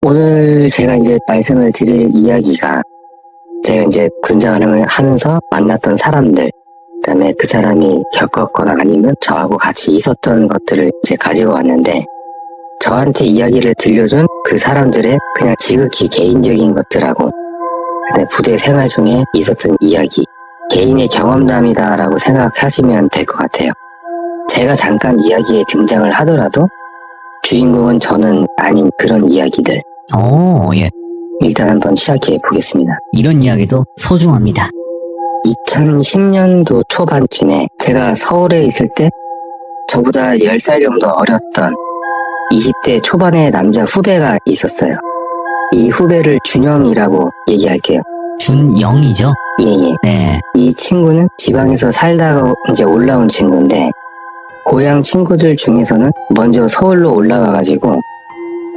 오늘 제가 이제 말씀을 드릴 이야기가 제가 이제 군생활을 하면서 만났던 사람들, 그다음에 그 사람이 겪었거나 아니면 저하고 같이 있었던 것들을 이제 가지고 왔는데, 저한테 이야기를 들려준 그 사람들의 그냥 지극히 개인적인 것들하고 그다음에 부대 생활 중에 있었던 이야기, 개인의 경험담이다라고 생각하시면 될 것 같아요. 제가 잠깐 이야기에 등장을 하더라도 주인공은 저는 아닌 그런 이야기들. 예. 일단 한번 시작해 보겠습니다. 이런 이야기도 소중합니다. 2010년도 초반쯤에 제가 서울에 있을 때 저보다 10살 정도 어렸던 20대 초반의 남자 후배가 있었어요. 이 후배를 준영이라고 얘기할게요. 준영이죠? 예. 네. 이 친구는 지방에서 살다가 이제 올라온 친구인데, 고향 친구들 중에서는 먼저 서울로 올라와가지고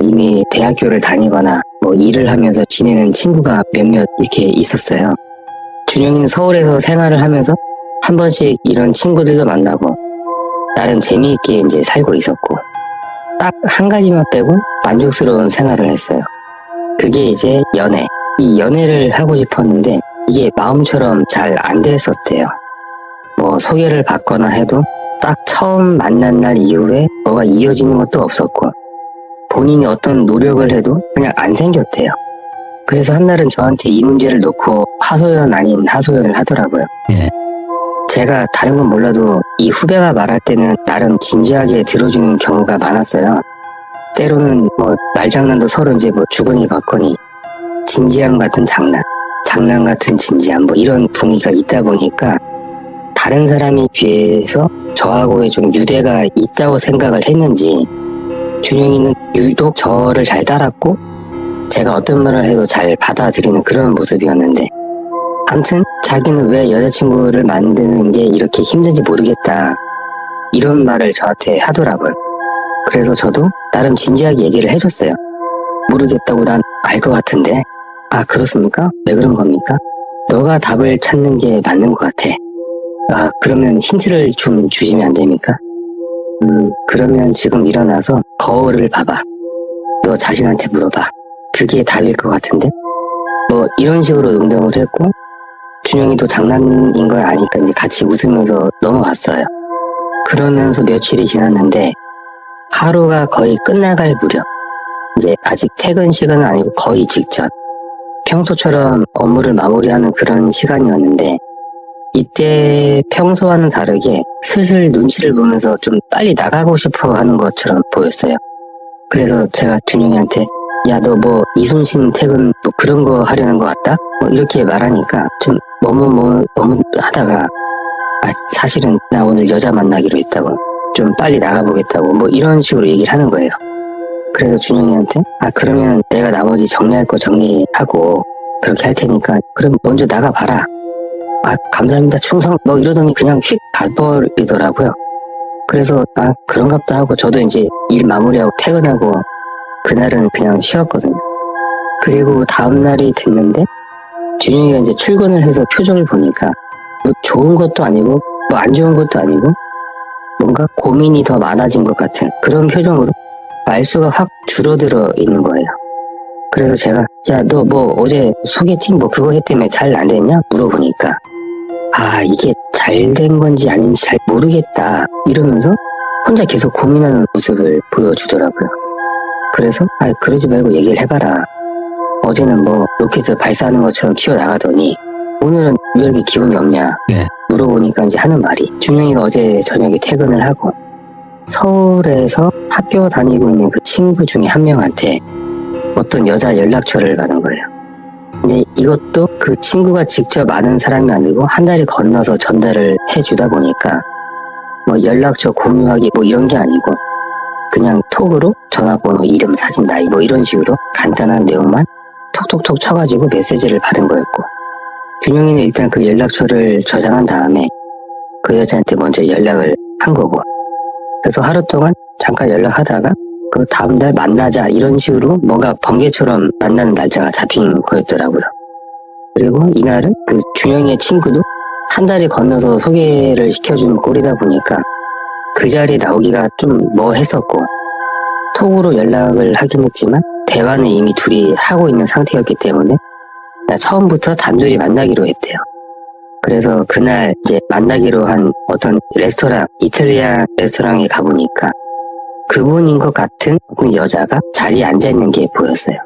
이미 대학교를 다니거나 뭐 일을 하면서 지내는 친구가 몇몇 이렇게 있었어요. 준영이는 서울에서 생활을 하면서 한 번씩 이런 친구들도 만나고 나름 재미있게 이제 살고 있었고, 딱 한 가지만 빼고 만족스러운 생활을 했어요. 그게 이제 연애. 이 연애를 하고 싶었는데 이게 마음처럼 잘 안 됐었대요. 뭐 소개를 받거나 해도 딱 처음 만난 날 이후에 뭐가 이어지는 것도 없었고, 본인이 어떤 노력을 해도 그냥 안 생겼대요. 그래서 한날은 저한테 이 문제를 놓고 하소연 아닌 하소연을 하더라고요. 예. 제가 다른 건 몰라도 이 후배가 말할 때는 나름 진지하게 들어주는 경우가 많았어요. 때로는 뭐 말장난도 서로 이제 뭐 주거니 받거니 진지함 같은 장난 같은 진지함 뭐 이런 분위기가 있다 보니까 다른 사람에 비해서 저하고의 좀 유대가 있다고 생각을 했는지 준영이는 유독 저를 잘 따랐고 제가 어떤 말을 해도 잘 받아들이는 그런 모습이었는데, 아무튼 자기는 왜 여자친구를 만드는 게 이렇게 힘든지 모르겠다 이런 말을 저한테 하더라고요. 그래서 저도 나름 진지하게 얘기를 해줬어요. 모르겠다고 난 알 것 같은데. 아, 그렇습니까? 왜 그런 겁니까? 너가 답을 찾는 게 맞는 것 같아. 아, 그러면 힌트를 좀 주시면 안 됩니까? 그러면 지금 일어나서 거울을 봐봐. 너 자신한테 물어봐. 그게 답일 것 같은데? 뭐 이런 식으로 농담을 했고, 준영이도 장난인 걸 아니까 이제 같이 웃으면서 넘어갔어요. 그러면서 며칠이 지났는데 하루가 거의 끝나갈 무렵, 이제 아직 퇴근 시간은 아니고 거의 직전, 평소처럼 업무를 마무리하는 그런 시간이었는데, 이때 평소와는 다르게 슬슬 눈치를 보면서 좀 빨리 나가고 싶어 하는 것처럼 보였어요. 그래서 제가 준영이한테 야, 너 뭐 이순신 퇴근 뭐 그런 거 하려는 것 같다? 뭐 이렇게 말하니까 좀 너무 하다가, 아, 사실은 나 오늘 여자 만나기로 했다고, 좀 빨리 나가보겠다고 뭐 이런 식으로 얘기를 하는 거예요. 그래서 준영이한테 아, 그러면 내가 나머지 정리할 거 정리하고 그렇게 할 테니까 그럼 먼저 나가봐라. 아, 감사합니다, 충성 뭐 이러더니 그냥 휙 가버리더라고요. 그래서 아, 그런갑다 하고 저도 이제 일 마무리하고 퇴근하고 그날은 그냥 쉬었거든요. 그리고 다음날이 됐는데 준영이가 이제 출근을 해서 표정을 보니까 뭐 좋은 것도 아니고 뭐 안 좋은 것도 아니고 뭔가 고민이 더 많아진 것 같은 그런 표정으로 말수가 확 줄어들어 있는 거예요. 그래서 제가 야, 너 뭐 어제 소개팅 뭐 그거 했다며 잘 안 됐냐? 물어보니까 아, 이게 잘 된 건지 아닌지 잘 모르겠다 이러면서 혼자 계속 고민하는 모습을 보여주더라고요. 그래서 아, 그러지 말고 얘기를 해봐라. 어제는 뭐 로켓 발사하는 것처럼 튀어나가더니 오늘은 왜 이렇게 기운이 없냐? 네. 물어보니까 이제 하는 말이, 준영이가 어제 저녁에 퇴근을 하고 서울에서 학교 다니고 있는 그 친구 중에 한 명한테 어떤 여자 연락처를 받은 거예요. 근데 이것도 그 친구가 직접 아는 사람이 아니고 한 달이 건너서 전달을 해주다 보니까 뭐 연락처 공유하기 뭐 이런 게 아니고 그냥 톡으로 전화번호, 이름, 사진, 나이 뭐 이런 식으로 간단한 내용만 톡톡톡 쳐가지고 메시지를 받은 거였고, 준영이는 일단 그 연락처를 저장한 다음에 그 여자한테 먼저 연락을 한 거고, 그래서 하루 동안 잠깐 연락하다가 그 다음날 만나자 이런 식으로 뭔가 번개처럼 만나는 날짜가 잡힌 거였더라고요. 그리고 이날은 그 준영이의 친구도 한 달이 건너서 소개를 시켜준 꼴이다 보니까 그 자리에 나오기가 좀 뭐 했었고, 톡으로 연락을 하긴 했지만 대화는 이미 둘이 하고 있는 상태였기 때문에 처음부터 단둘이 만나기로 했대요. 그래서 그날 이제 만나기로 한 어떤 레스토랑, 이탈리아 레스토랑에 가보니까 그분인 것 같은 그 여자가 자리에 앉아있는 게 보였어요.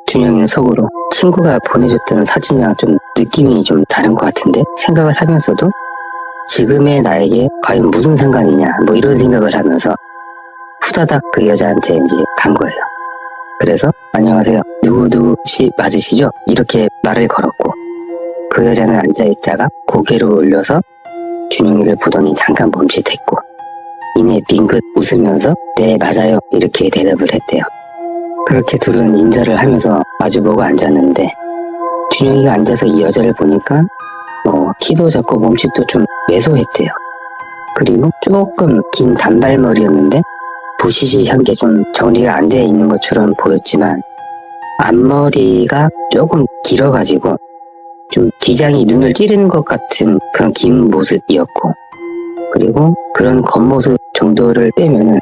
준영이는 속으로 친구가 보내줬던 사진이랑 좀 느낌이 좀 다른 것 같은데 생각을 하면서도 지금의 나에게 과연 무슨 상관이냐 뭐 이런 생각을 하면서 후다닥 그 여자한테 이제 간 거예요. 그래서 안녕하세요. 누구누구씨 맞으시죠? 이렇게 말을 걸었고 그 여자는 앉아있다가 고개를 올려서 준영이를 보더니 잠깐 멈칫했고 이내 빙긋 웃으면서 네 맞아요 이렇게 대답을 했대요. 그렇게 둘은 인사를 하면서 마주보고 앉았는데 준영이가 앉아서 이 여자를 보니까 키도 작고 몸집도 좀 왜소했대요. 그리고 조금 긴 단발머리였는데 부시시한 게 좀 정리가 안 돼 있는 것처럼 보였지만 앞머리가 조금 길어가지고 좀 기장이 눈을 찌르는 것 같은 그런 긴 모습이었고 그리고 그런 겉모습 정도를 빼면은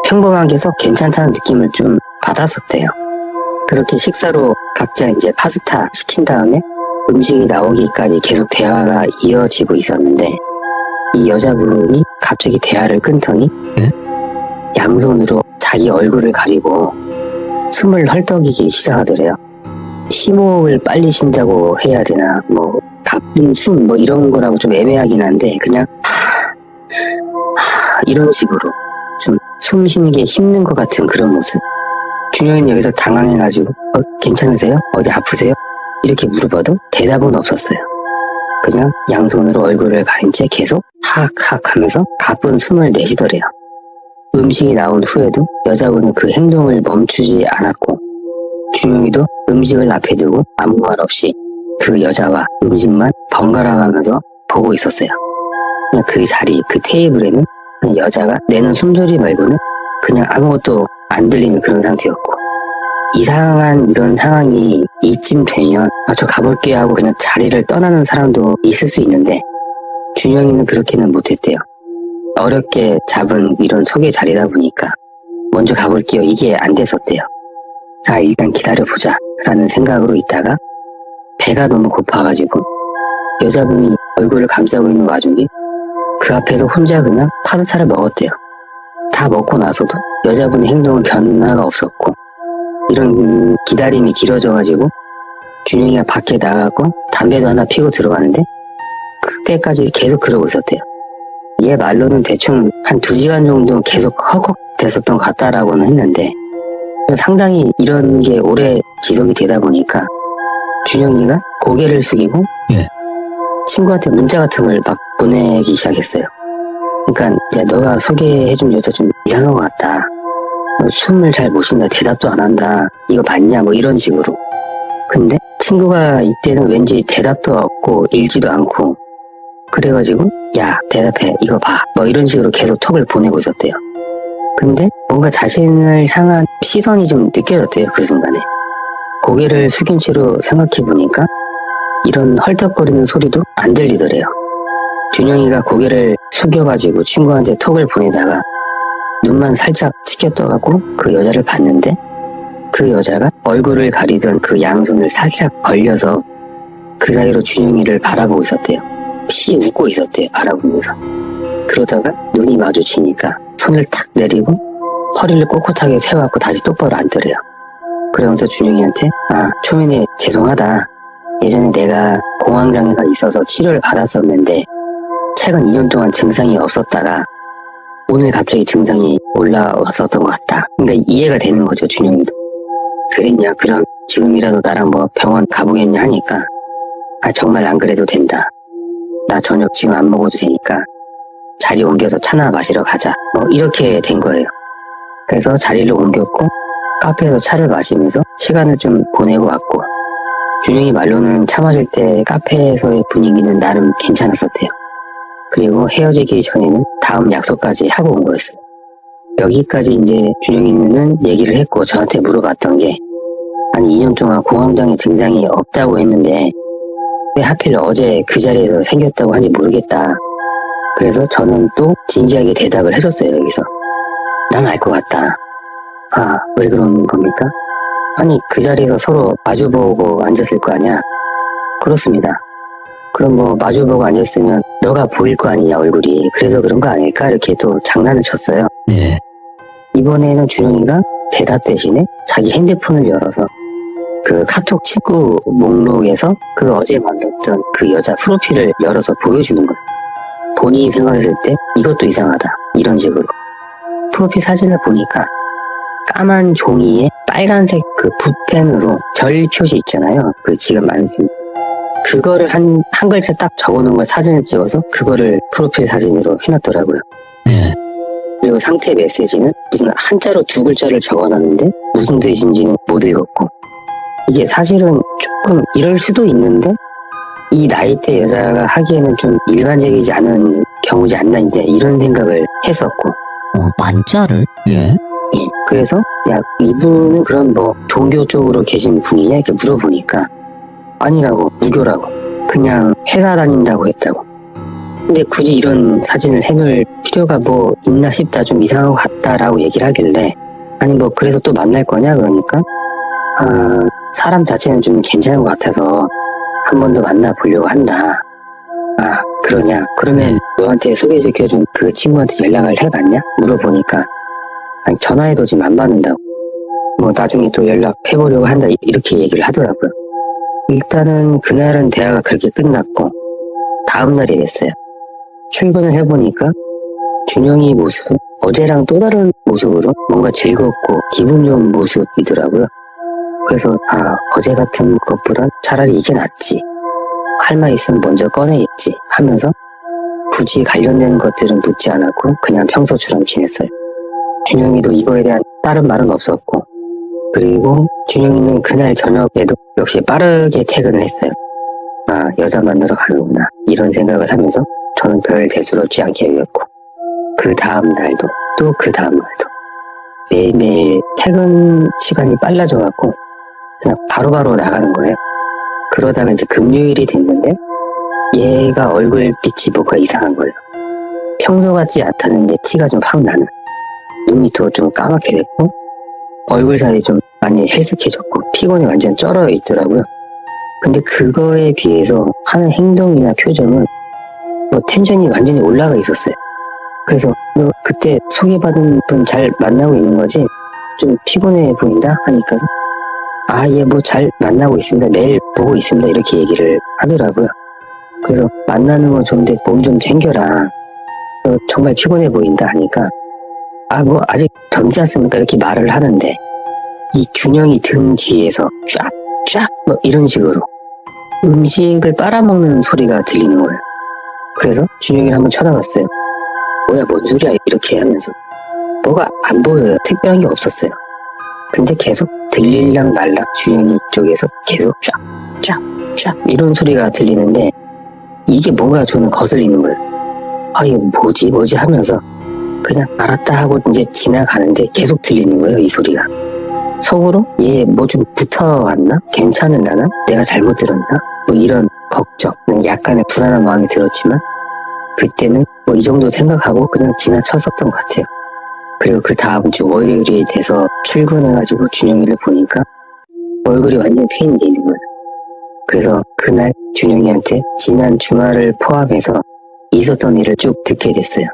평범한 게 썩 괜찮다는 느낌을 좀 받았었대요. 그렇게 식사로 각자 이제 파스타 시킨 다음에 음식이 나오기까지 계속 대화가 이어지고 있었는데 이 여자분이 갑자기 대화를 끊더니 양손으로 자기 얼굴을 가리고 숨을 헐떡이기 시작하더래요. 심호흡을 빨리 쉰다고 해야 되나 뭐 가쁜 숨 뭐 이런 거라고 좀 애매하긴 한데 그냥 이런 식으로 좀 숨 쉬는 게 힘든 것 같은 그런 모습. 준영이는 여기서 당황해가지고 괜찮으세요? 어디 아프세요? 이렇게 물어봐도 대답은 없었어요. 그냥 양손으로 얼굴을 가린 채 계속 하악하악 하면서 가쁜 숨을 내쉬더래요. 음식이 나온 후에도 여자분은 그 행동을 멈추지 않았고 준영이도 음식을 앞에 두고 아무 말 없이 그 여자와 음식만 번갈아가면서 보고 있었어요. 그냥 그 자리, 그 테이블에는 그냥 여자가 내는 숨소리 말고는 그냥 아무것도 안 들리는 그런 상태였고 이상한 이런 상황이 이쯤 되면 저 가볼게 하고 그냥 자리를 떠나는 사람도 있을 수 있는데 준영이는 그렇게는 못했대요. 어렵게 잡은 이런 소개 자리다 보니까 먼저 가볼게요 이게 안 됐었대요. 일단 기다려보자 라는 생각으로 있다가 배가 너무 고파가지고 여자분이 얼굴을 감싸고 있는 와중에 그 앞에서 혼자 그냥 파스타를 먹었대요. 다 먹고 나서도 여자분의 행동은 변화가 없었고 이런 기다림이 길어져가지고 준영이가 밖에 나가고 담배도 하나 피고 들어가는데 그때까지 계속 그러고 있었대요. 얘 말로는 대충 한 2시간 정도 계속 헉헉 됐었던 것 같다라고는 했는데 상당히 이런 게 오래 지속이 되다 보니까 준영이가 고개를 숙이고 친구한테 문자 같은 걸 막 보내기 시작했어요. 그러니까 이제 너가 소개해준 여자 좀 이상한 것 같다. 너 숨을 잘 못 쉰다. 대답도 안 한다. 이거 봤냐? 뭐 이런 식으로. 근데 친구가 이때는 왠지 대답도 없고 읽지도 않고 그래가지고 야 대답해 이거 봐. 뭐 이런 식으로 계속 톡을 보내고 있었대요. 근데 뭔가 자신을 향한 시선이 좀 느껴졌대요. 그 순간에. 고개를 숙인 채로 생각해보니까 이런 헐떡거리는 소리도 안 들리더래요. 준영이가 고개를 숙여가지고 친구한테 톡을 보내다가 눈만 살짝 치켜떠가고 그 여자를 봤는데 그 여자가 얼굴을 가리던 그 양손을 살짝 벌려서 그 사이로 준영이를 바라보고 있었대요. 씨 웃고 있었대요. 바라보면서. 그러다가 눈이 마주치니까 손을 탁 내리고 허리를 꼿꼿하게 세워갖고 다시 똑바로 앉더래요. 그러면서 준영이한테 초면에 죄송하다. 예전에 내가 공황장애가 있어서 치료를 받았었는데 최근 2년 동안 증상이 없었다가 오늘 갑자기 증상이 올라왔었던 것 같다. 그러니까 이해가 되는 거죠, 준영이도. 그랬냐? 그럼 지금이라도 나랑 뭐 병원 가보겠냐 하니까 정말 안 그래도 된다. 나 저녁 지금 안 먹어도 되니까 자리 옮겨서 차나 마시러 가자. 뭐 이렇게 된 거예요. 그래서 자리를 옮겼고 카페에서 차를 마시면서 시간을 좀 보내고 왔고 준영이 말로는 차 마실 때 카페에서의 분위기는 나름 괜찮았었대요. 그리고 헤어지기 전에는 다음 약속까지 하고 온 거였어요. 여기까지 이제 준영이는 얘기를 했고 저한테 물어봤던 게 아니 2년 동안 공황장애 증상이 없다고 했는데 왜 하필 어제 그 자리에서 생겼다고 하는지 모르겠다. 그래서 저는 또 진지하게 대답을 해줬어요. 여기서 난 알 것 같다. 왜 그런 겁니까? 아니 그 자리에서 서로 마주보고 앉았을 거 아니야. 그렇습니다. 그럼 뭐 마주보고 앉았으면 너가 보일 거 아니냐 얼굴이. 그래서 그런 거 아닐까 이렇게 또 장난을 쳤어요. 네. 이번에는 준영이가 대답 대신에 자기 핸드폰을 열어서 그 카톡 친구 목록에서 그 어제 만났던 그 여자 프로필을 열어서 보여주는 거예요. 본인이 생각했을 때 이것도 이상하다 이런 식으로. 프로필 사진을 보니까 까만 종이에 빨간색 그 붓펜으로 별 표시 있잖아요. 그 지금 안 쓴. 그거를 한 글자 딱 적어놓은 걸 사진을 찍어서 그거를 프로필 사진으로 해놨더라고요. 네. 그리고 상태 메시지는 무슨 한자로 두 글자를 적어놨는데 무슨 뜻인지는 못 읽었고. 이게 사실은 조금 이럴 수도 있는데 이 나이대 여자가 하기에는 좀 일반적이지 않은 경우지 않나 이제 이런 생각을 했었고. 만자를? 예. 그래서 야 이분은 그럼 뭐 종교 쪽으로 계신 분이냐 이렇게 물어보니까 아니라고, 무교라고, 그냥 회사 다닌다고 했다고. 근데 굳이 이런 사진을 해놓을 필요가 뭐 있나 싶다, 좀 이상한 것 같다라고 얘기를 하길래 아니 뭐 그래서 또 만날 거냐 그러니까 사람 자체는 좀 괜찮은 것 같아서 한 번 더 만나보려고 한다. 그러냐? 그러면 너한테 소개시켜준 그 친구한테 연락을 해봤냐? 물어보니까 아니 전화해도 지금 안 받는다고. 뭐 나중에 또 연락해보려고 한다 이렇게 얘기를 하더라고요. 일단은 그날은 대화가 그렇게 끝났고 다음 날이 됐어요. 출근을 해보니까 준영이 모습은 어제랑 또 다른 모습으로 뭔가 즐겁고 기분 좋은 모습이더라고요. 그래서 어제 같은 것보단 차라리 이게 낫지. 할 말 있으면 먼저 꺼내겠지 하면서 굳이 관련된 것들은 묻지 않았고 그냥 평소처럼 지냈어요. 준영이도 이거에 대한 다른 말은 없었고, 그리고 준영이는 그날 저녁에도 역시 빠르게 퇴근을 했어요. 여자 만나러 가는구나 이런 생각을 하면서 저는 별 대수롭지 않게 여겼고, 그 다음 날도 또 그 다음 날도 매일매일 퇴근 시간이 빨라져갖고 그냥 바로바로 나가는 거예요. 그러다가 이제 금요일이 됐는데 얘가 얼굴빛이 뭔가 이상한 거예요. 평소 같지 않다는 게 티가 좀 확 나는. 눈 밑도 좀 까맣게 됐고 얼굴 살이 좀 많이 헬쓱해졌고 피곤이 완전 쩔어 있더라고요. 근데 그거에 비해서 하는 행동이나 표정은 뭐 텐션이 완전히 올라가 있었어요. 그래서 너 그때 소개받은 분 잘 만나고 있는 거지? 좀 피곤해 보인다? 하니까 얘 뭐 잘 만나고 있습니다. 매일 보고 있습니다. 이렇게 얘기를 하더라고요. 그래서 만나는 건 좋은데 몸 좀 챙겨라. 너 정말 피곤해 보인다 하니까 뭐 아직 젊지 않습니까? 이렇게 말을 하는데 이 준영이 등 뒤에서 쫙쫙 뭐 이런 식으로 음식을 빨아먹는 소리가 들리는 거예요. 그래서 준영이를 한번 쳐다봤어요. 뭐야 뭔 소리야 이렇게 하면서 뭐가 안 보여요. 특별한 게 없었어요. 근데 계속 들릴랑 말랑 준영이 쪽에서 계속 쫙쫙쫙 이런 소리가 들리는데 이게 뭔가 저는 거슬리는 거예요. 이거 뭐지 하면서 그냥 알았다 하고 이제 지나가는데 계속 들리는 거예요. 이 소리가. 속으로 얘 뭐 좀 붙어왔나? 괜찮으려나? 내가 잘못 들었나? 뭐 이런 걱정, 약간의 불안한 마음이 들었지만 그때는 뭐 이 정도 생각하고 그냥 지나쳤었던 것 같아요. 그리고 그 다음 주 월요일이 돼서 출근해가지고 준영이를 보니까 얼굴이 완전 페인이 되는 거예요. 그래서 그날 준영이한테 지난 주말을 포함해서 있었던 일을 쭉 듣게 됐어요.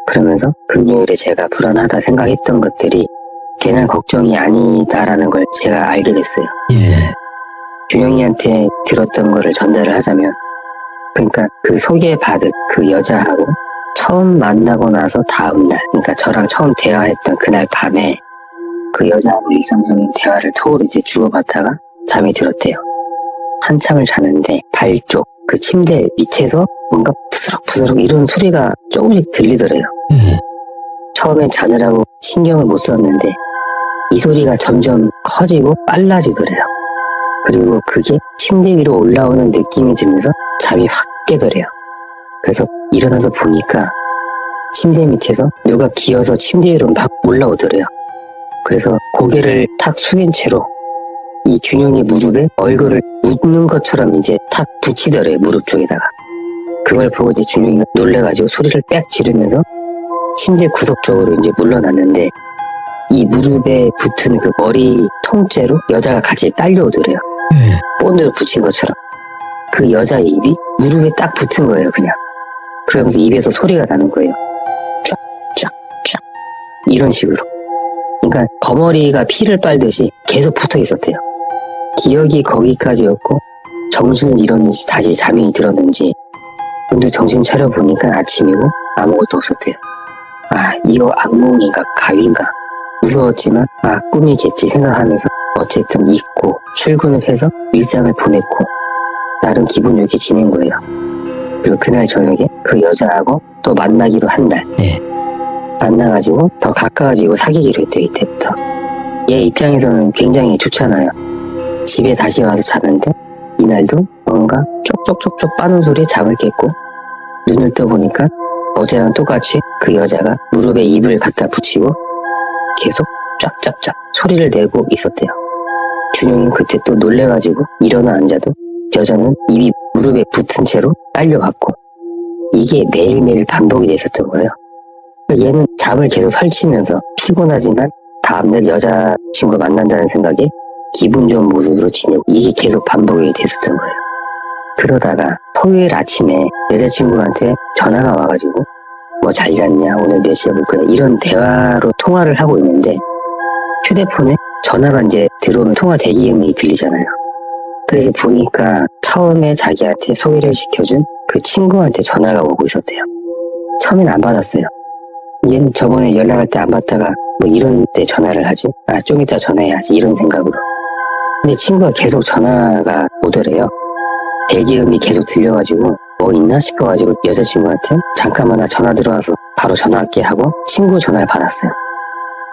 그러면서 금요일에 제가 불안하다 생각했던 것들이 괜한 걱정이 아니다라는 걸 제가 알게 됐어요. 예. 준영이한테 들었던 거를 전달을 하자면, 그러니까 그 소개받은 그 여자하고 처음 만나고 나서 다음날, 그러니까 저랑 처음 대화했던 그날 밤에 그 여자하고 일상적인 대화를 토로 이제 주고받다가 잠이 들었대요. 한참을 자는데 발 쪽 그 침대 밑에서 뭔가 푸스럭푸스럭 이런 소리가 조금씩 들리더래요. 처음엔 자느라고 신경을 못 썼는데 이 소리가 점점 커지고 빨라지더래요. 그리고 그게 침대 위로 올라오는 느낌이 들면서 잠이 확 깨더래요. 그래서 일어나서 보니까 침대 밑에서 누가 기어서 침대 위로 막 올라오더래요. 그래서 고개를 탁 숙인 채로 이 준영의 무릎에 얼굴을 묻는 것처럼 이제 탁 붙이더래요. 무릎 쪽에다가. 그걸 보고 이제 준영이가 놀래가지고 소리를 빽 지르면서 침대 구석 쪽으로 이제 물러났는데 이 무릎에 붙은 그 머리 통째로 여자가 같이 딸려오더래요. 예. 본드로 붙인 것처럼. 그 여자 입이 무릎에 딱 붙은 거예요, 그냥. 그러면서 입에서 소리가 나는 거예요. 쫙, 쫙, 쫙. 이런 식으로. 그러니까 거머리가 피를 빨듯이 계속 붙어 있었대요. 기억이 거기까지였고, 정신을 잃었는지 다시 잠이 들었는지, 문득 정신 차려보니까 아침이고 아무것도 없었대요. 아, 이거 악몽인가 가위인가. 무서웠지만, 아, 꿈이겠지 생각하면서 어쨌든 잊고 출근을 해서 일상을 보냈고, 나름 기분 좋게 지낸 거예요. 그리고 그날 저녁에 그 여자하고 또 만나기로 한 날. 네. 만나가지고 더 가까워지고 사귀기로 했대요, 이때부터. 얘 입장에서는 굉장히 좋잖아요. 집에 다시 와서 자는데 이날도 뭔가 쪽쪽쪽쪽 빠는 소리에 잠을 깼고, 눈을 떠보니까 어제랑 똑같이 그 여자가 무릎에 입을 갖다 붙이고 계속 쫙쫙쫙 소리를 내고 있었대요. 준영이는 그때 또 놀래가지고 일어나 앉아도 여자는 입이 무릎에 붙은 채로 딸려왔고, 이게 매일매일 반복이 돼 있었던 거예요. 얘는 잠을 계속 설치면서 피곤하지만 다음날 여자친구 만난다는 생각에 기분 좋은 모습으로 지내고, 이게 계속 반복이 됐었던 거예요. 그러다가 토요일 아침에 여자친구한테 전화가 와가지고 뭐 잘 잤냐, 오늘 몇 시에 볼 거냐, 이런 대화로 통화를 하고 있는데 휴대폰에 전화가 이제 들어오면 통화 대기음이 들리잖아요. 그래서 보니까 처음에 자기한테 소개를 시켜준 그 친구한테 전화가 오고 있었대요. 처음엔 안 받았어요. 얘는 저번에 연락할 때 안 받다가 뭐 이런 때 전화를 하지? 아, 좀 이따 전화해야지, 이런 생각으로. 근데 친구가 계속 전화가 오더래요. 대기음이 계속 들려가지고 뭐 있나 싶어가지고 여자친구한테 잠깐만 나 전화 들어와서 바로 전화할게 하고 친구 전화를 받았어요.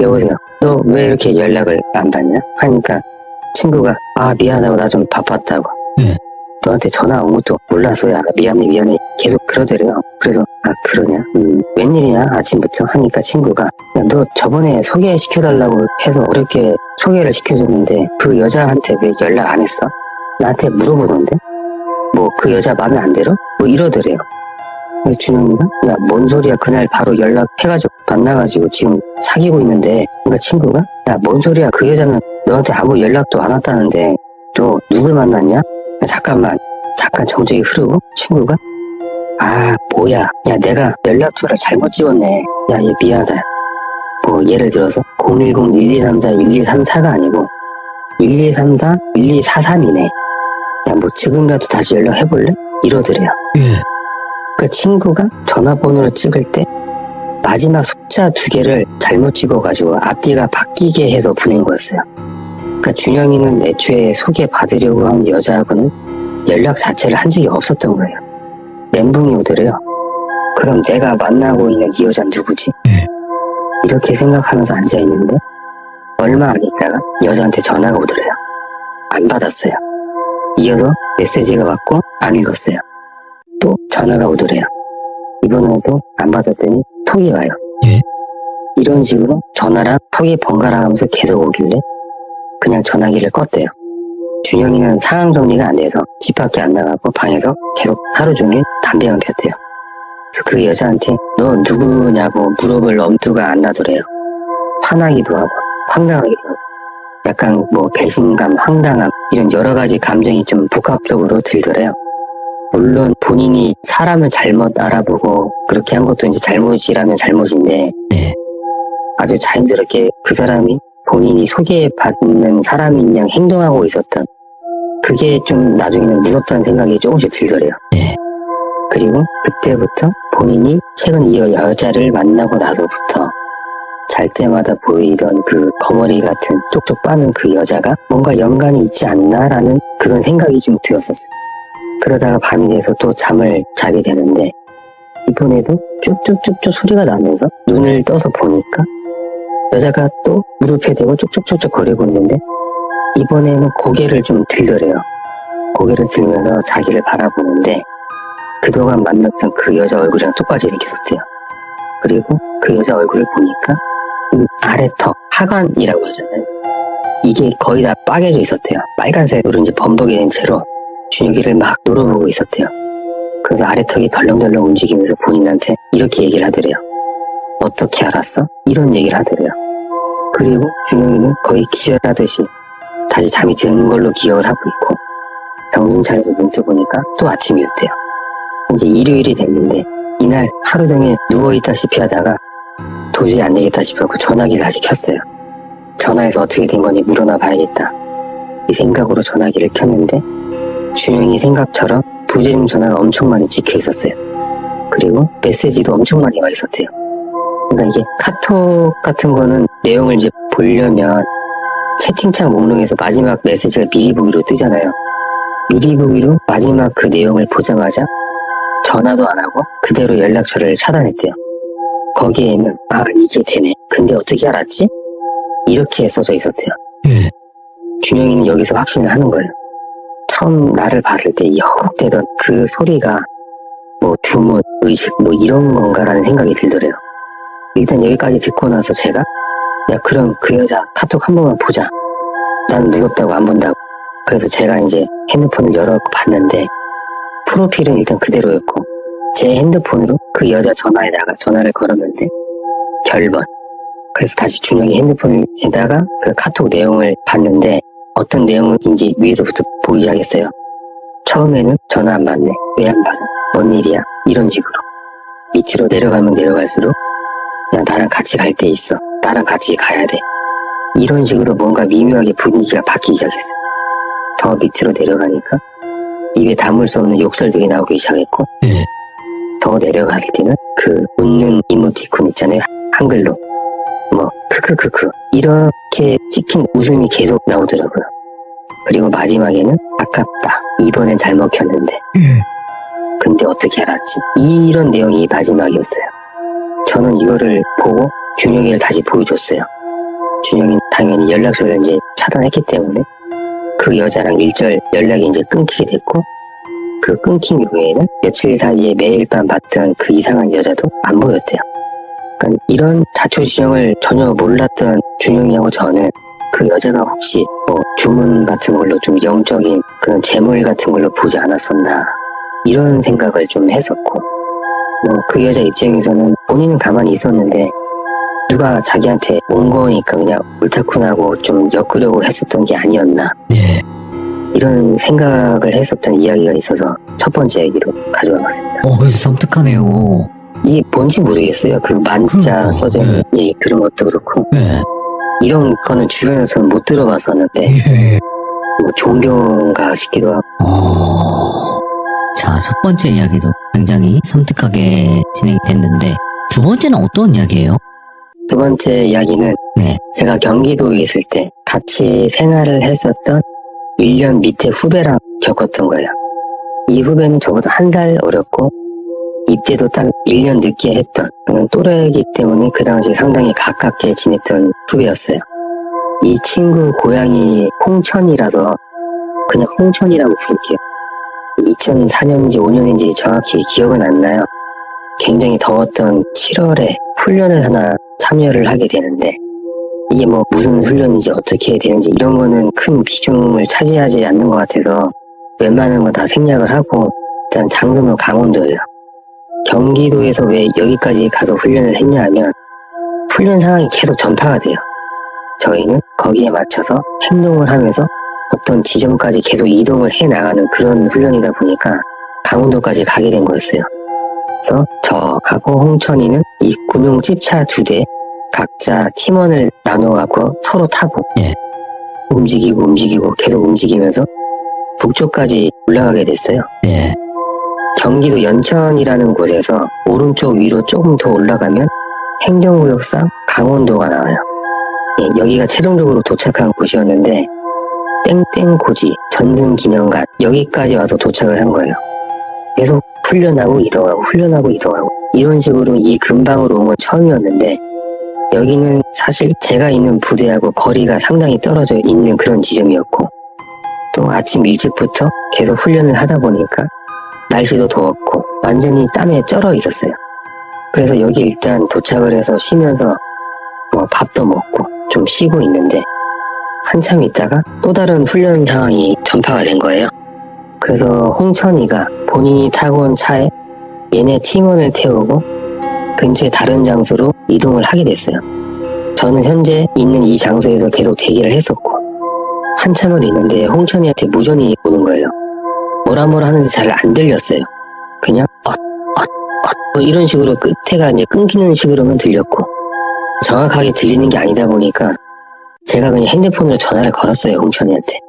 여보세요, 너 왜 이렇게 연락을 안 받냐? 하니까 친구가 아, 미안하고 나 좀 바빴다고. 너한테 전화 온 것도 몰라서 야, 미안해 계속 그러더래요. 그래서 아, 그러냐? 웬일이냐 아침부터 하니까 친구가 야, 너 저번에 소개시켜달라고 해서 어렵게 소개를 시켜줬는데 그 여자한테 왜 연락 안 했어? 나한테 물어보는데? 뭐 그 여자 마음에 안 들어? 뭐 이러더래요. 그래서 준영이가 야, 뭔 소리야, 그날 바로 연락해가지고 만나가지고 지금 사귀고 있는데. 그러니까 친구가 야, 뭔 소리야, 그 여자는 너한테 아무 연락도 안 왔다는데 또 누굴 만났냐? 잠깐 정적이 흐르고 친구가 아, 뭐야, 야, 내가 연락처를 잘못 찍었네. 야, 얘 미안하다. 뭐 예를 들어서 010-1234-1234가 아니고 1234-1243이네. 야, 뭐 지금이라도 다시 연락해볼래? 이러더래요. 그 친구가 전화번호를 찍을 때 마지막 숫자 2개를 잘못 찍어가지고 앞뒤가 바뀌게 해서 보낸 거였어요. 그러니까 준영이는 애초에 소개받으려고 한 여자하고는 연락 자체를 한 적이 없었던 거예요. 멘붕이 오더래요. 그럼 내가 만나고 있는 이 여자는 누구지? 이렇게 생각하면서 앉아있는데 얼마 안 있다가 여자한테 전화가 오더래요. 안 받았어요. 이어서 메시지가 왔고 안 읽었어요. 또 전화가 오더래요. 이번에도 안 받았더니 톡이 와요. 이런 식으로 전화랑 톡이 번갈아 가면서 계속 오길래 그냥 전화기를 껐대요. 준영이는 상황 정리가 안 돼서 집 밖에 안 나가고 방에서 계속 하루 종일 담배만 폈대요. 그래서 그 여자한테 너 누구냐고 물어볼 엄두가 안 나더래요. 화나기도 하고 황당하기도 하고 약간 뭐 배신감, 황당함 이런 여러 가지 감정이 좀 복합적으로 들더래요. 물론 본인이 사람을 잘못 알아보고 그렇게 한 것도 이제 잘못이라면 잘못인데 아주 자연스럽게 그 사람이 본인이 소개받는 사람인 양 행동하고 있었던 그게 좀 나중에는 무섭다는 생각이 조금씩 들더래요. 그리고 그때부터 본인이 최근 이 여자를 만나고 나서부터 잘 때마다 보이던 그 거머리 같은 쪽쪽 빠는 그 여자가 뭔가 연관이 있지 않나라는 그런 생각이 좀 들었었어요. 그러다가 밤이 돼서 또 잠을 자게 되는데 이번에도 쭉쭉쭉쭉 소리가 나면서 눈을 떠서 보니까 여자가 또 무릎에 대고 쭉쭉쭉쭉 거리고 있는데 이번에는 고개를 좀 들더래요. 고개를 들면서 자기를 바라보는데 그동안 만났던 그 여자 얼굴이랑 똑같이 생겼었대요. 그리고 그 여자 얼굴을 보니까 이 아래턱, 하관이라고 하잖아요. 이게 거의 다 빠개져 있었대요. 빨간색으로 이제 범벅이 된 채로 준혁이를 막 놀아보고 있었대요. 그래서 아래턱이 덜렁덜렁 움직이면서 본인한테 이렇게 얘기를 하더래요. 어떻게 알았어? 이런 얘기를 하더래요. 그리고 준영이는 거의 기절하듯이 다시 잠이 드는 걸로 기억을 하고 있고, 정신 차려서 눈 떠보니까 또 아침이었대요. 이제 일요일이 됐는데 이날 하루 종일 누워있다시피 하다가 도저히 안 되겠다 싶어서 전화기를 다시 켰어요. 전화해서 어떻게 된 건지 물어나 봐야겠다, 이 생각으로 전화기를 켰는데 준영이 생각처럼 부재중 전화가 엄청 많이 찍혀 있었어요. 그리고 메시지도 엄청 많이 와 있었대요. 그러니까 이게 카톡 같은 거는 내용을 이제 보려면 채팅창 목록에서 마지막 메시지가 미리 보기로 뜨잖아요. 미리 보기로 마지막 그 내용을 보자마자 전화도 안 하고 그대로 연락처를 차단했대요. 거기에는 이게 되네, 근데 어떻게 알았지? 이렇게 써져 있었대요. 예. 준영이는 여기서 확신을 하는 거예요. 처음 나를 봤을 때 이 허걱대던 그 소리가 뭐 주문, 의식 뭐 이런 건가라는 생각이 들더래요. 일단 여기까지 듣고 나서 제가 야 그럼 그 여자 카톡 한 번만 보자, 난 무섭다고 안 본다고. 그래서 제가 이제 핸드폰을 열어 봤는데 프로필은 일단 그대로였고, 제 핸드폰으로 그 여자 전화에다가 전화를 걸었는데 결번. 그래서 다시 준영이 핸드폰에다가 그 카톡 내용을 봤는데 어떤 내용인지 위에서부터 보기 시작했어요. 처음에는 전화 안 받네, 왜 안 받아, 뭔 일이야, 이런 식으로. 밑으로 내려가면 내려갈수록 야 나랑 같이 갈 데 있어, 나랑 같이 가야 돼, 이런 식으로 뭔가 미묘하게 분위기가 바뀌기 시작했어요. 더 밑으로 내려가니까 입에 담을 수 없는 욕설들이 나오기 시작했고, 예. 더 내려갔을 때는 그 웃는 이모티콘 있잖아요, 한글로 뭐 크크크크 이렇게 찍힌 웃음이 계속 나오더라고요. 그리고 마지막에는 아깝다, 이번엔 잘 먹혔는데 근데 어떻게 알았지, 이런 내용이 마지막이었어요. 저는 이거를 보고 준영이를 다시 보여줬어요. 준영이는 당연히 연락처를 이제 차단했기 때문에 그 여자랑 일절 연락이 이제 끊기게 됐고, 그 끊긴 이후에는 며칠 사이에 매일 밤 봤던 그 이상한 여자도 안 보였대요. 그러니까 이런 자초지종을 전혀 몰랐던 준영이하고 저는 그 여자가 혹시 뭐 주문 같은 걸로 좀 영적인 그런 재물 같은 걸로 보지 않았었나, 이런 생각을 좀 했었고, 뭐 그 여자 입장에서는 본인은 가만히 있었는데 누가 자기한테 온 거니까 그냥 옳다쿠나고 좀 엮으려고 했었던 게 아니었나, 예. 이런 생각을 했었던 이야기가 있어서 첫 번째 얘기로 가져와 봤습니다. 그래서 섬뜩하네요. 이게 뭔지 모르겠어요. 그 만자 그러니까, 써져 있는 얘기 들은 것도 그렇고, 예. 이런 거는 주변에서는 못 들어봤었는데 예. 뭐 종교인가 싶기도 하고. 자, 첫 번째 이야기도 굉장히 섬뜩하게 진행이 됐는데, 두 번째는 어떤 이야기예요? 두 번째 이야기는 네. 제가 경기도에 있을 때 같이 생활을 했었던 1년 밑에 후배랑 겪었던 거예요. 이 후배는 저보다 1살 어렸고 입대도 딱 1년 늦게 했던 또래이기 때문에 그 당시 상당히 가깝게 지냈던 후배였어요. 이 친구 고향이 홍천이라서 그냥 홍천이라고 부를게요. 2004년인지 5년인지 정확히 기억은 안 나요. 굉장히 더웠던 7월에 훈련을 하나 참여를 하게 되는데, 이게 뭐 무슨 훈련인지 어떻게 되는지 이런 거는 큰 비중을 차지하지 않는 것 같아서 웬만한 거 다 생략을 하고 일단 장소는 강원도예요. 경기도에서 왜 여기까지 가서 훈련을 했냐 하면 훈련 상황이 계속 전파가 돼요. 저희는 거기에 맞춰서 행동을 하면서 어떤 지점까지 계속 이동을 해나가는 그런 훈련이다 보니까 강원도까지 가게 된 거였어요. 그래서 저하고 홍천이는 이 군용 찝차 2대 각자 팀원을 나눠갖고 서로 타고 예. 움직이고 계속 움직이면서 북쪽까지 올라가게 됐어요. 네. 경기도 연천이라는 곳에서 오른쪽 위로 조금 더 올라가면 행정구역상 강원도가 나와요. 예, 여기가 최종적으로 도착한 곳이었는데 땡땡고지 전승기념관 여기까지 와서 도착을 한 거예요. 계속 훈련하고 이동하고 이런 식으로 이 근방으로 온 건 처음이었는데, 여기는 사실 제가 있는 부대하고 거리가 상당히 떨어져 있는 그런 지점이었고, 또 아침 일찍부터 계속 훈련을 하다 보니까 날씨도 더웠고 완전히 땀에 쩔어 있었어요. 그래서 여기 일단 도착을 해서 쉬면서 뭐 밥도 먹고 좀 쉬고 있는데 한참 있다가 또 다른 훈련 상황이 전파가 된 거예요. 그래서 홍천이가 본인이 타고 온 차에 얘네 팀원을 태우고 근처에 다른 장소로 이동을 하게 됐어요. 저는 현재 있는 이 장소에서 계속 대기를 했었고 한참을 있는데 홍천이한테 무전이 오는 거예요. 뭐라 하는데 잘 안 들렸어요. 그냥 뭐 이런 식으로 끝에가 이제 끊기는 식으로만 들렸고 정확하게 들리는 게 아니다 보니까 제가 그냥 핸드폰으로 전화를 걸었어요. 홍천이한테.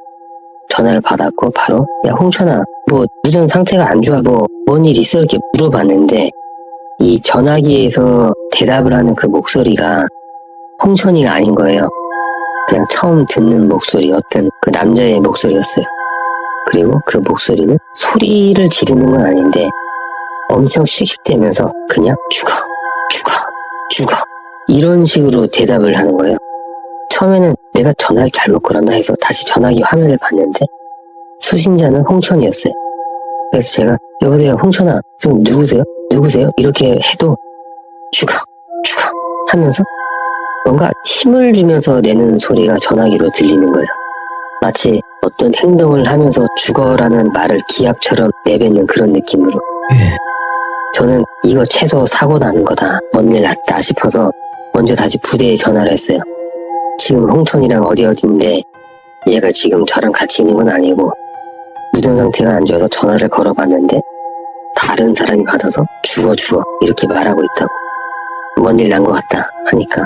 전화를 받았고 바로 야 홍천아 뭐 무전 상태가 안 좋아 뭐 뭔 일 있어 이렇게 물어봤는데 이 전화기에서 대답을 하는 그 목소리가 홍천이가 아닌 거예요. 그냥 처음 듣는 목소리 어떤 그 남자의 목소리였어요. 그리고 그 목소리는 소리를 지르는 건 아닌데 엄청 씩씩대면서 그냥 죽어 이런 식으로 대답을 하는 거예요. 처음에는 내가 전화를 잘못 걸었나 해서 다시 전화기 화면을 봤는데 수신자는 홍천이었어요. 그래서 제가 여보세요 홍천아 좀 누구세요 이렇게 해도 죽어 하면서 뭔가 힘을 주면서 내는 소리가 전화기로 들리는 거예요. 마치 어떤 행동을 하면서 죽어라는 말을 기합처럼 내뱉는 그런 느낌으로. 저는 이거 최소 사고 나는 거다. 뭔 일 났다 싶어서 먼저 다시 부대에 전화를 했어요. 지금 홍천이랑 어디인데 얘가 지금 저랑 같이 있는 건 아니고 무전 상태가 안 좋아서 전화를 걸어봤는데 다른 사람이 받아서 죽어 이렇게 말하고 있다고. 뭔 일 난 것 같다 하니까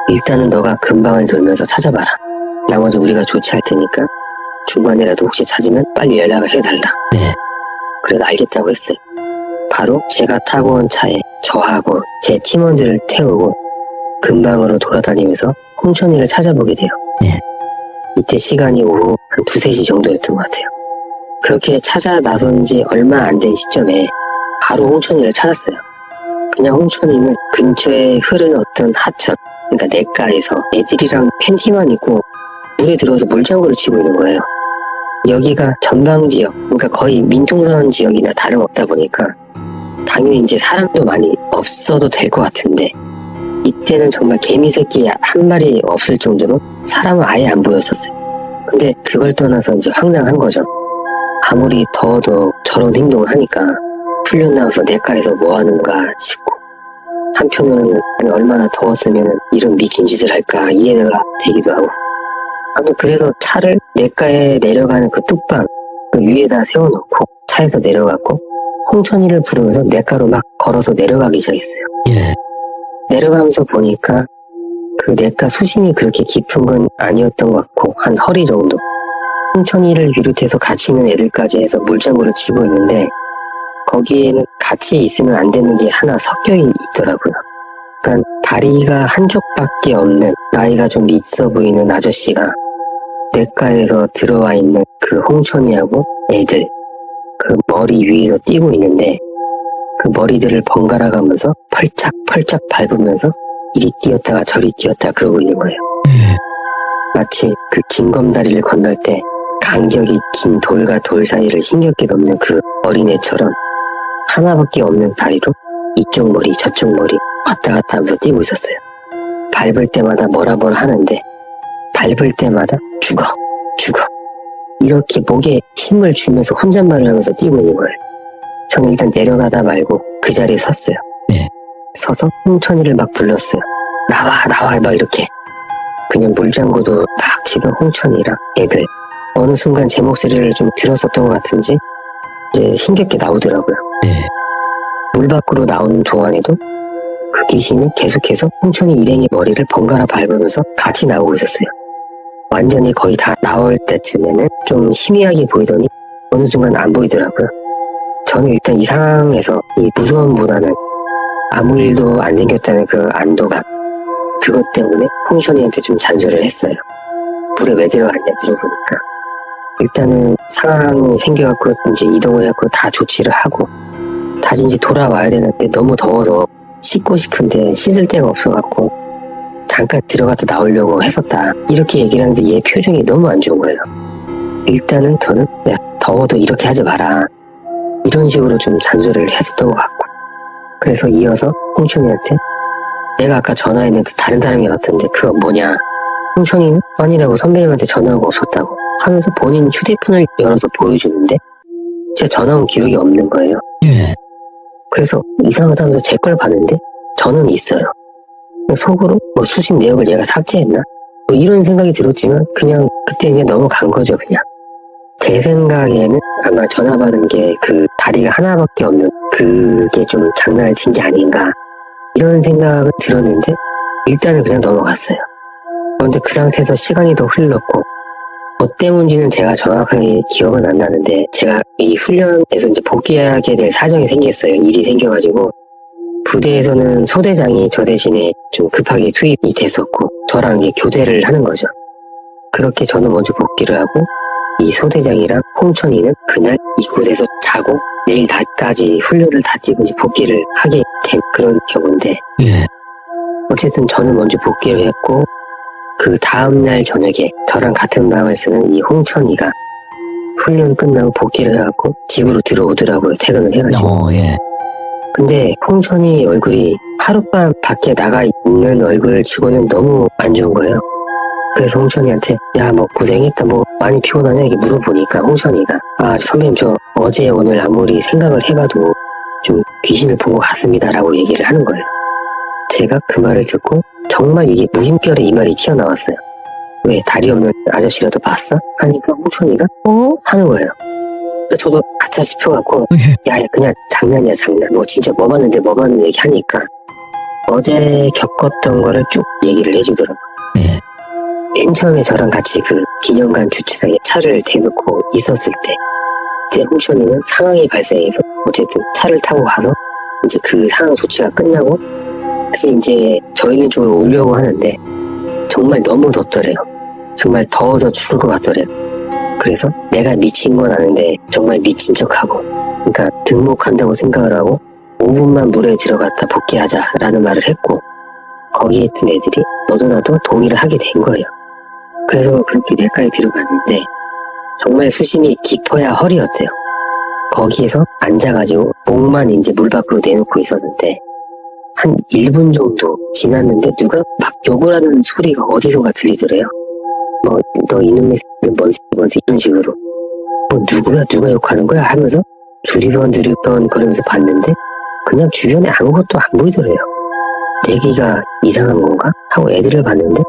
일단은 너가 근방을 돌면서 찾아봐라. 나머지 우리가 조치할 테니까 중간이라도 혹시 찾으면 빨리 연락을 해달라. 네. 그래도 알겠다고 했어요. 바로 제가 타고 온 차에 저하고 제 팀원들을 태우고 근방으로 돌아다니면서 홍천이를 찾아보게 돼요. 네. 이때 시간이 오후 한 2-3시 정도였던 것 같아요. 그렇게 찾아 나선 지 얼마 안 된 시점에 바로 홍천이를 찾았어요. 그냥 홍천이는 근처에 흐르는 어떤 하천, 그러니까 냇가에서 애들이랑 팬티만 입고 물에 들어서 물장구를 치고 있는 거예요. 여기가 전방지역, 그러니까 거의 민통선 지역이나 다름없다 보니까 당연히 이제 사람도 많이 없어도 될 것 같은데 이때는 정말 개미 새끼 한 마리 없을 정도로 사람은 아예 안 보였었어요. 근데 그걸 떠나서 이제 황당한 거죠. 아무리 더워도 저런 행동을 하니까 훈련 나와서 냇가에서 뭐 하는가 싶고 한편으로는 아니, 얼마나 더웠으면 이런 미친 짓을 할까 이해가 되기도 하고 아무튼 그래서 차를 냇가에 내려가는 그 뚝방 그 위에다 세워놓고 차에서 내려갔고 홍천이를 부르면서 냇가로 막 걸어서 내려가기 시작했어요. 예. 내려가면서 보니까 그 냇가 수심이 그렇게 깊은 건 아니었던 것 같고 한 허리 정도. 홍천이를 비롯해서 같이 있는 애들까지 해서 물장구를 치고 있는데 거기에는 같이 있으면 안 되는 게 하나 섞여 있더라고요. 그러니까 다리가 한쪽밖에 없는 나이가 좀 있어 보이는 아저씨가 냇가에서 들어와 있는 그 홍천이하고 애들 그 머리 위에서 뛰고 있는데 그 머리들을 번갈아 가면서 펄짝펄짝 밟으면서 이리 뛰었다가 저리 뛰었다가 그러고 있는 거예요. 마치 그 징검다리를 건널 때 간격이 긴 돌과 돌 사이를 힘겹게 넘는 그 어린애처럼 하나밖에 없는 다리로 이쪽 머리 저쪽 머리 왔다 갔다 하면서 뛰고 있었어요. 밟을 때마다 뭐라 하는데 밟을 때마다 죽어 이렇게 목에 힘을 주면서 혼잣말을 하면서 뛰고 있는 거예요. 저는 일단 내려가다 말고 그 자리에 섰어요. 네. 서서 홍천이를 막 불렀어요. 나와 막 이렇게. 그냥 물장구도 막 치던 홍천이랑 애들 어느 순간 제 목소리를 좀 들었었던 것 같은지 이제 힘겹게 나오더라고요. 네. 물 밖으로 나오는 동안에도 그 귀신은 계속해서 홍천이 일행의 머리를 번갈아 밟으면서 같이 나오고 있었어요. 완전히 거의 다 나올 때쯤에는 좀 희미하게 보이더니 어느 순간 안 보이더라고요. 저는 일단 이 상황에서 이 무서움보다는 아무 일도 안 생겼다는 그 안도감 그것 때문에 홍천이한테 좀 잔소리를 했어요. 물에 왜 들어갔냐 물어보니까 일단은 상황이 생겨갖고 이제 이동을 해갖고 다 조치를 하고 다시 이제 돌아와야 되는데 너무 더워서 씻고 싶은데 씻을 데가 없어갖고 잠깐 들어갔다 나오려고 했었다 이렇게 얘기를 하는데 얘 표정이 너무 안 좋은 거예요. 일단은 저는 야 더워도 이렇게 하지 마라 이런 식으로 좀 잔소리를 했었던 것 같고 그래서 이어서 홍천이한테 내가 아까 전화했는데 다른 사람이 왔던데 그거 뭐냐 홍천이는 아니라고 선배님한테 전화가 없었다고 하면서 본인 휴대폰을 열어서 보여주는데 제 전화 온 기록이 없는 거예요. 예. 그래서 이상하다 하면서 제 걸 봤는데 저는 있어요. 속으로 뭐 수신 내역을 얘가 삭제했나? 뭐 이런 생각이 들었지만 그냥 그때 그냥 넘어간 거죠. 그냥 제 생각에는 아마 전화 받은 게 그 다리가 하나밖에 없는 그게 좀 장난을 친 게 아닌가 이런 생각은 들었는데 일단은 그냥 넘어갔어요. 그런데 그 상태에서 시간이 더 흘렀고 뭐 때문인지는 제가 정확하게 기억은 안 나는데 제가 이 훈련에서 이제 복귀하게 될 사정이 생겼어요. 일이 생겨가지고 부대에서는 소대장이 저 대신에 좀 급하게 투입이 됐었고 저랑 이제 교대를 하는 거죠. 그렇게 저는 먼저 복귀를 하고 이 소대장이랑 홍천이는 그날 이곳에서 자고 내일 낮까지 훈련을 다 뛰고 이제 복귀를 하게 된 그런 경우인데 예. 어쨌든 저는 먼저 복귀를 했고 그 다음날 저녁에 저랑 같은 방을 쓰는 이 홍천이가 훈련 끝나고 복귀를 해갖고 집으로 들어오더라고요. 퇴근을 해가지고. 예. 근데 홍천이 얼굴이 하룻밤 밖에 나가 있는 얼굴 치고는 너무 안 좋은 거예요. 그래서 홍천이한테 야 뭐 고생했다 뭐 많이 피곤하냐 이렇게 물어보니까 홍천이가 아 선배님 저 어제 오늘 아무리 생각을 해봐도 좀 귀신을 본 것 같습니다 라고 얘기를 하는 거예요. 제가 그 말을 듣고 정말 이게 무심결에 이 말이 튀어나왔어요. 왜 다리 없는 아저씨라도 봤어? 하니까 홍천이가 하는 거예요. 그러니까 저도 아차 싶어갖고 야 그냥 장난이야 장난 뭐 진짜 뭐 봤는데 얘기 하니까 어제 겪었던 거를 쭉 얘기를 해주더라고요. 예. 맨 처음에 저랑 같이 그 기념관 주차장에 차를 대놓고 있었을 때 이제 홍천이는 상황이 발생해서 어쨌든 차를 타고 가서 이제 그 상황 조치가 끝나고 다시 이제 저 있는 쪽으로 오려고 하는데 정말 너무 덥더래요. 정말 더워서 죽을 것 같더래요. 그래서 내가 미친 건 아는데 정말 미친 척하고 그러니까 등록한다고 생각을 하고 5분만 물에 들어갔다 복귀하자라는 말을 했고 거기에 있던 애들이 너도 나도 동의를 하게 된 거예요. 그래서 그렇게 내과에 들어갔는데 정말 수심이 깊어야 허리였대요. 거기에서 앉아가지고 목만 이제 물 밖으로 내놓고 있었는데 한 1분 정도 지났는데 누가 막 욕을 하는 소리가 어디선가 들리더래요. 뭐 너 이놈의 새끼는 뭔 새끼 이런 식으로 뭐 누가 욕하는 거야 하면서 두리번 거리면서 봤는데 그냥 주변에 아무것도 안 보이더래요. 내기가 이상한 건가 하고 애들을 봤는데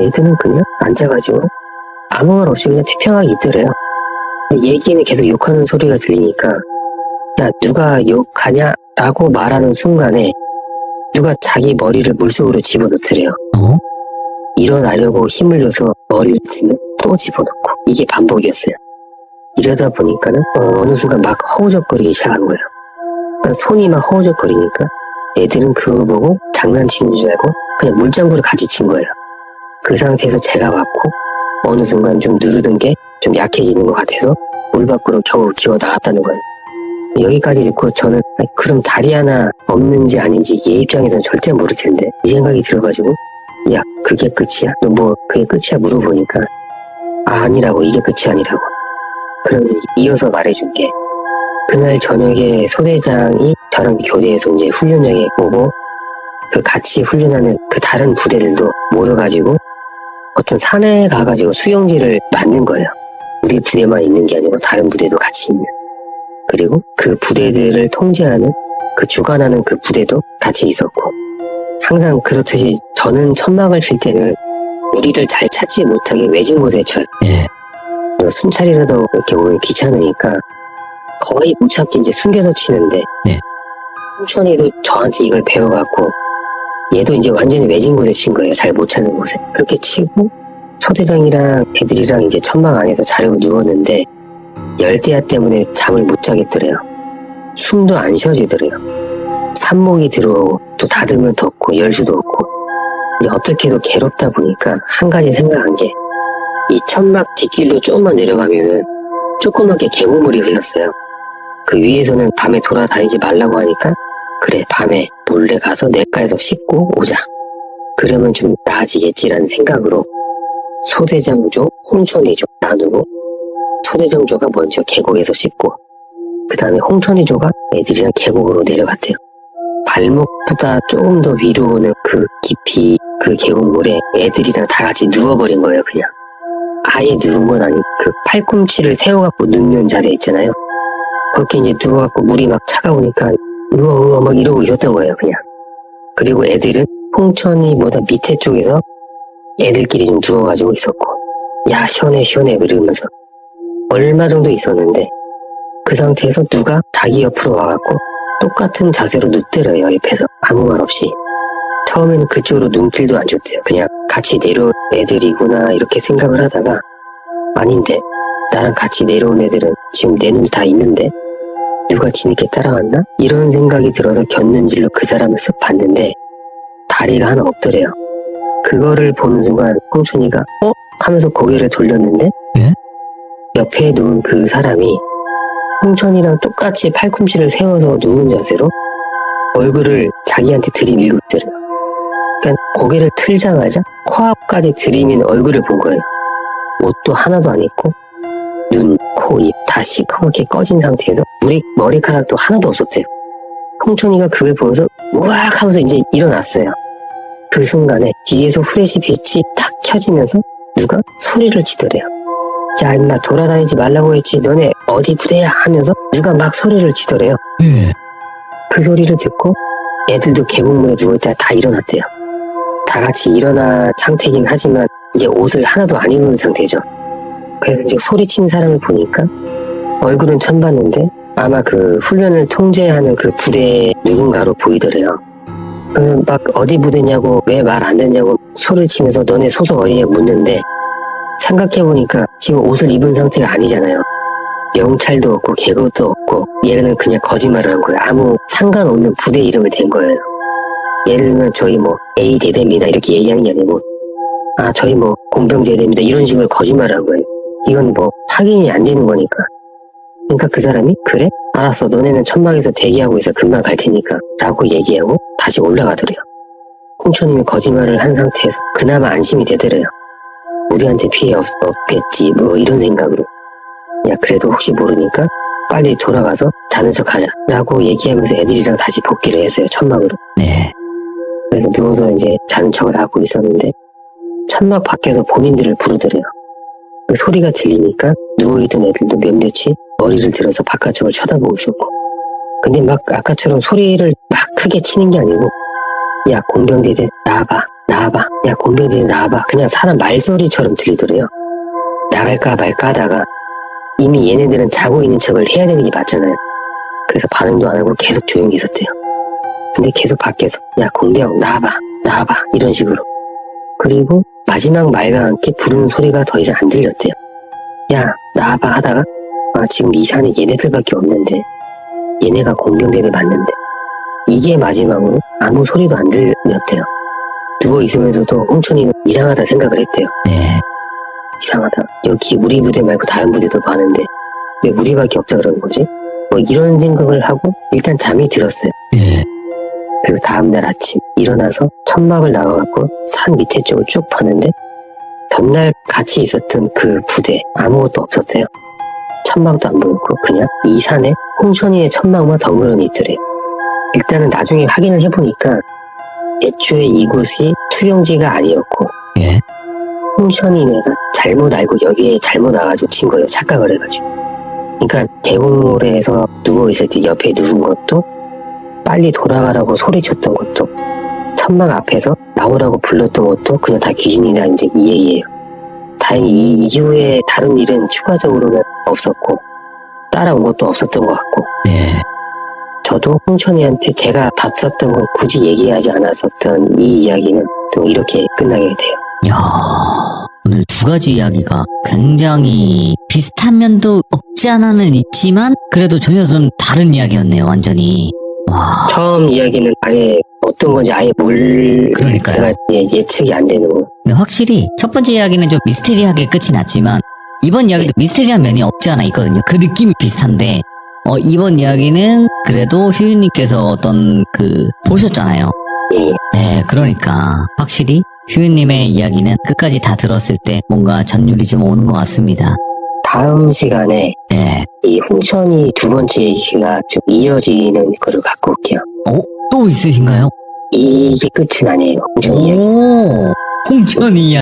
애들은 그냥 앉아가지고 아무 말 없이 그냥 태평하게 있더래요. 근데 얘기에는 계속 욕하는 소리가 들리니까 야 누가 욕하냐 라고 말하는 순간에 누가 자기 머리를 물속으로 집어넣더래요. 일어나려고 힘을 줘서 머리를 치면 또 집어넣고 이게 반복이었어요. 이러다 보니까는 어느 순간 막 허우적거리기 시작한 거예요. 그러니까 손이 막 허우적거리니까 애들은 그걸 보고 장난치는 줄 알고 그냥 물장구를 같이 친 거예요. 그 상태에서 제가 왔고 어느 순간 좀 누르던 게 좀 약해지는 것 같아서 물 밖으로 겨우 기어 나갔다는 거예요. 여기까지 듣고 저는 그럼 다리 하나 없는지 아닌지 얘 입장에서는 절대 모를 텐데 이 생각이 들어가지고 야 그게 끝이야? 너 뭐 그게 끝이야? 물어보니까 아니라고 이게 끝이 아니라고 그러면서 이어서 말해준 게 그날 저녁에 소대장이 저랑 교대에서 이제 훈련장에 오고 그 같이 훈련하는 그 다른 부대들도 모여가지고 어떤 산에 가가지고 수영지를 만든 거예요. 우리 부대만 있는 게 아니고 다른 부대도 같이 있는. 그리고 그 부대들을 통제하는 그 주관하는 그 부대도 같이 있었고 항상 그렇듯이 저는 천막을 칠 때는 우리를 잘 찾지 못하게 외진 곳에 쳐요. 예. 순찰이라도 이렇게 오면 귀찮으니까 거의 못 찾게 이제 숨겨서 치는데 네. 홍천이도 저한테 이걸 배워갖고 얘도 이제 완전히 외진 곳에 친 거예요. 잘 못 찾는 곳에. 그렇게 치고 소대장이랑 애들이랑 이제 천막 안에서 자려고 누웠는데 열대야 때문에 잠을 못 자겠더래요. 숨도 안 쉬어지더래요. 산목이 들어오고 또 닫으면 덥고 열 수도 없고 이제 어떻게 해도 괴롭다 보니까 한 가지 생각한 게 이 천막 뒷길로 조금만 내려가면은 조그맣게 계곡물이 흘렀어요. 그 위에서는 밤에 돌아다니지 말라고 하니까 그래 밤에 몰래 가서 냇가에서 씻고 오자. 그러면 좀 나아지겠지라는 생각으로 소대장조, 홍천이조 나누고 소대장조가 먼저 계곡에서 씻고 그 다음에 홍천이조가 애들이랑 계곡으로 내려갔대요. 발목보다 조금 더 위로 오는 그 깊이 그 계곡물에 애들이랑 다 같이 누워버린 거예요. 그냥 아예 누운 건 아니고 그 팔꿈치를 세워갖고 눕는 자세 있잖아요. 그렇게 이제 누워갖고 물이 막 차가우니까 우와 막 이러고 있었던 거예요. 그냥. 그리고 애들은 홍천이보다 밑에 쪽에서 애들끼리 좀 누워가지고 있었고, 야 시원해 시원해 이러면서 얼마 정도 있었는데, 그 상태에서 누가 자기 옆으로 와갖고 똑같은 자세로 눕대려요. 옆에서 아무 말 없이. 처음에는 그쪽으로 눈길도 안 줬대요. 그냥 같이 내려온 애들이구나 이렇게 생각을 하다가, 아닌데 나랑 같이 내려온 애들은 지금 내 눈이 다 있는데 누가 뒤늦게 따라왔나? 이런 생각이 들어서 곁눈질로 그 사람을 쓱 봤는데 다리가 하나 없더래요. 그거를 보는 순간 홍춘이가 하면서 고개를 돌렸는데, 예? 옆에 누운 그 사람이 홍천이랑 똑같이 팔꿈치를 세워서 누운 자세로 얼굴을 자기한테 들이밀고 있더래요. 그러니까 고개를 틀자마자 코앞까지 들이민 얼굴을 본 거예요. 옷도 하나도 안 입고 눈, 코, 입 다 시커멓게 꺼진 상태에서 머리카락도 하나도 없었대요. 홍천이가 그걸 보면서 우악 하면서 이제 일어났어요. 그 순간에 뒤에서 후레쉬 빛이 탁 켜지면서 누가 소리를 지더래요. 야 임마 돌아다니지 말라고 했지, 너네 어디 부대야 하면서 누가 막 소리를 지더래요. 예. 그 소리를 듣고 애들도 계곡물에 누워있다가 다 일어났대요. 다 같이 일어난 상태이긴 하지만 이제 옷을 하나도 안 입은 상태죠. 그래서 이제 소리친 사람을 보니까 얼굴은 처음 봤는데 아마 그 훈련을 통제하는 그 부대 누군가로 보이더래요. 그래서 막 어디 부대냐고 왜 말 안 듣냐고 소리를 치면서 너네 소속 어디냐 묻는데, 생각해보니까 지금 옷을 입은 상태가 아니잖아요. 명찰도 없고 계급도 없고 얘는 그냥 거짓말을 한 거예요. 아무 상관없는 부대 이름을 댄 거예요. 예를 들면 저희 뭐 A 대대입니다 이렇게 얘기하는 게 아니고, 아 저희 뭐 공병대대입니다 이런 식으로 거짓말을 한 거예요. 이건 뭐 확인이 안 되는 거니까. 그러니까 그 사람이 그래? 알았어, 너네는 천막에서 대기하고 있어, 금방 갈 테니까 라고 얘기하고 다시 올라가더래요. 홍천이는 거짓말을 한 상태에서 그나마 안심이 되더래요. 우리한테 피해 없겠지 뭐 이런 생각으로. 야 그래도 혹시 모르니까 빨리 돌아가서 자는 척 하자 라고 얘기하면서 애들이랑 다시 복귀를 했어요. 천막으로. 네. 그래서 누워서 이제 자는 척을 하고 있었는데 천막 밖에서 본인들을 부르더래요. 그 소리가 들리니까 누워있던 애들도 몇몇이 머리를 들어서 바깥쪽을 쳐다보고 있었고, 근데 막 아까처럼 소리를 막 크게 치는 게 아니고, 야 공병대대 나와봐 나와봐, 야 공병대대 나와봐, 그냥 사람 말소리처럼 들리더래요. 나갈까 말까 하다가 이미 얘네들은 자고 있는 척을 해야 되는 게 맞잖아요. 그래서 반응도 안 하고 계속 조용히 있었대요. 근데 계속 밖에서 야 공병 나와봐 나와봐 이런 식으로. 그리고 마지막 말과 함께 부르는 소리가 더 이상 안 들렸대요. 야 나와봐 하다가 지금 이 산에 얘네들밖에 없는데 얘네가 공병대대 맞는데, 이게 마지막으로 아무 소리도 안 들렸대요. 누워있으면서도 홍천이는 이상하다 생각을 했대요. 네. 이상하다, 여기 우리 부대 말고 다른 부대도 많은데 왜 우리밖에 없다 그러는 거지? 뭐 이런 생각을 하고 일단 잠이 들었어요. 예. 그리고 다음날 아침 일어나서 천막을 나와갖고 산 밑에 쪽을 쭉 파는데 전날 같이 있었던 그 부대 아무것도 없었어요. 천막도 안 보였고 그냥 이 산에 홍천이의 천막만 덩그러니 있더래요. 일단은 나중에 확인을 해보니까 애초에 이곳이 투영지가 아니었고, 예. 홍천이네가 잘못 알고 여기에 잘못 와가지고 친 거예요. 착각을 해가지고. 그러니까 계곡모래에서 누워있을 때 옆에 누운 것도, 빨리 돌아가라고 소리쳤던 것도, 천막 앞에서 나오라고 불렀던 것도 그냥 다 귀신이다 이제 이 얘기예요. 다행히 이 이후에 다른 일은 추가적으로는 없었고 따라온 것도 없었던 것 같고, 네. 저도 홍천이한테 제가 봤었던 걸 굳이 얘기하지 않았었던 이 이야기는 또 이렇게 끝나게 돼요. 야, 오늘 두 가지 이야기가 굉장히 비슷한 면도 없지 않아는 있지만 그래도 전혀 좀 다른 이야기였네요, 완전히. 와. 처음 이야기는 아예 어떤 건지 아예 그러니까요. 제가 예측이 안 되는 거. 근데 확실히 첫 번째 이야기는 좀 미스테리하게 끝이 났지만 이번 이야기도 미스테리한 면이 없지 않아 있거든요. 그 느낌이 비슷한데 이번 이야기는 그래도 휴유님께서 어떤 보셨잖아요. 예. 네, 그러니까 확실히 휴유님의 이야기는 끝까지 다 들었을 때 뭔가 전율이 좀 오는 것 같습니다. 다음 시간에 네. 이 홍천이 두 번째 얘기가 좀 이어지는 거를 갖고 올게요. 또 있으신가요? 이게 끝은 아니에요. 홍천이 이야기. 오, 홍천이 이야기.